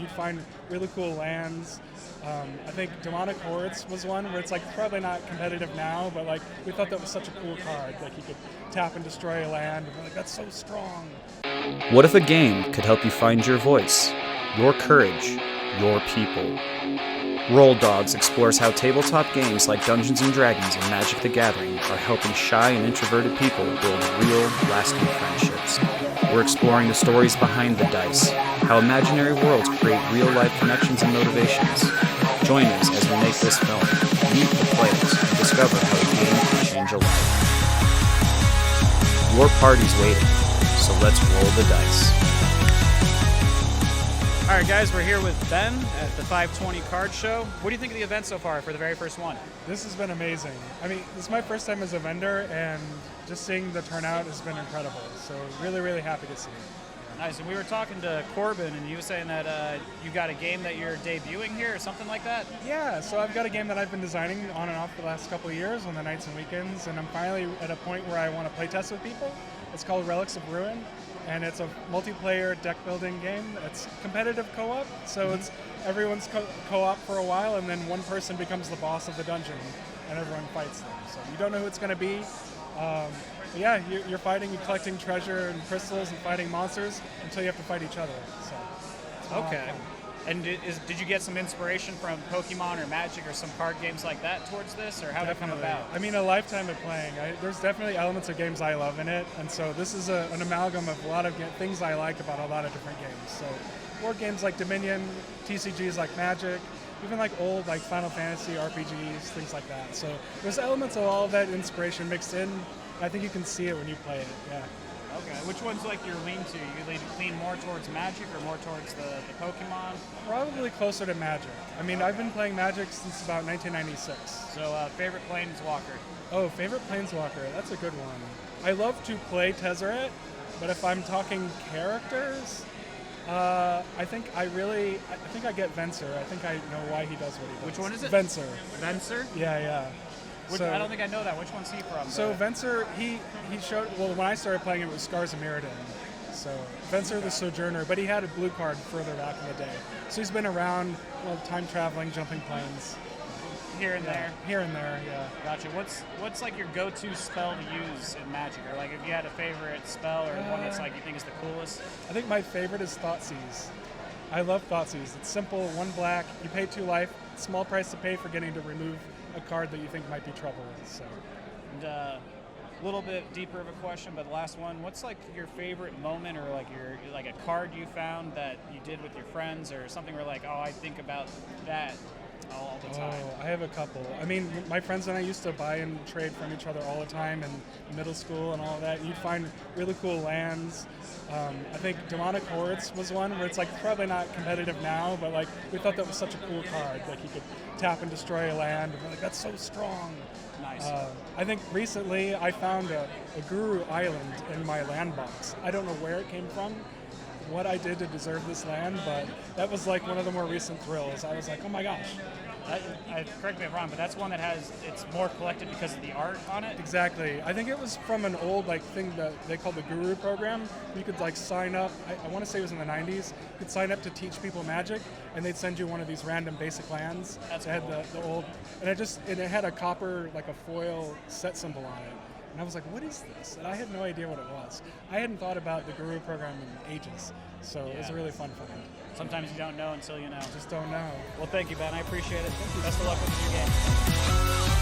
you'd find really cool lands. I think Demonic Hordes was one where it's like probably not competitive now, but like we thought that was such a cool card. Like you could tap and destroy a land, and we're like, that's so strong. What if a game could help you find your voice, your courage, your people? Roll Dogs explores how tabletop games like Dungeons & Dragons and Magic the Gathering are helping shy and introverted people build real, lasting friendships. We're exploring the stories behind the dice, how imaginary worlds create real-life connections and motivations. Join us as we make this film, meet the players, and discover how a game can change a life. Your party's waiting, so let's roll the dice. All right, guys, we're here with Ben at the 520 Card Show. What do you think of the event so far for the very first one? This has been amazing. I mean, this is my first time as a vendor, and just seeing the turnout has been incredible. So really, really happy to see it. Nice. And we were talking to Corbin, and you were saying that you got a game that you're debuting here or something like that? Yeah, so I've got a game that I've been designing on and off the last couple of years on the nights and weekends, and I'm finally at a point where I want to play test with people. It's called Relics of Ruin, and it's a multiplayer deck building game. It's competitive co-op, so it's everyone's co-op for a while, and then one person becomes the boss of the dungeon, and everyone fights them. So you don't know who it's going to be. But yeah, you're fighting, you're collecting treasure and crystals and fighting monsters until you have to fight each other. So it's a lot of Okay. fun. And did you get some inspiration from Pokemon or Magic or some card games like that towards this, or how did it come about? I mean, a lifetime of playing. There's definitely elements of games I love in it, and so this is an amalgam of a lot of things I like about a lot of different games. So board games like Dominion, TCGs like Magic, even like old like Final Fantasy RPGs, things like that. So there's elements of all of that inspiration mixed in. I think you can see it when you play it. Yeah. Okay. Which one's like your lean to? You lean more towards Magic or more towards the Pokemon? Probably closer to Magic. I mean, I've been playing Magic since about 1996. So favorite Planeswalker? Oh, favorite Planeswalker. That's a good one. I love to play Tezzeret, but if I'm talking characters, I think I get Venser. I think I know why he does what he does. Which one is it? Venser. Venser? Yeah. I don't think I know that. Which one's he from? So Venser, he showed, well, when I started playing it was Scars of Mirrodin. So Venser the Sojourner, but he had a blue card further back in the day. So he's been around, time traveling, jumping planes. Here and there? Here and there, yeah. Gotcha. What's like your go-to spell to use in Magic? Or like if you had a favorite spell or one that's like you think is the coolest? I think my favorite is Thoughtseizes. I love Thoughtseizes. It's simple, 1 black, you pay 2 life, small price to pay for getting to remove a card that you think might be trouble. So. And a little bit deeper of a question, but the last one, what's like your favorite moment or like a card you found that you did with your friends or something where like, oh, I think about that all the time? Oh, I have a couple. I mean, my friends and I used to buy and trade from each other all the time in middle school and all that. You'd find really cool lands. I think Demonic Hordes was one where it's like probably not competitive now, but like we thought that was such a cool card. Like you could tap and destroy a land, and we're like, that's so strong. Nice. I think recently I found a Guru Island in my land box. I don't know where it came from, what I did to deserve this land, but that was like one of the more recent thrills. I was like, oh my gosh. Correct me if I'm wrong, but that's one that it's more collected because of the art on it? Exactly. I think it was from an old thing that they called the Guru program. You could sign up, I want to say it was in the 90s, you could sign up to teach people Magic, and they'd send you one of these random basic lands. That's that cool. had the old, and it had a copper, a foil set symbol on it. And I was like, what is this? And I had no idea what it was. I hadn't thought about the Guru program in ages, so it was a really fun find. Sometimes you don't know until you know. Just don't know. Well, thank you, Ben. I appreciate it. Best of luck with your game.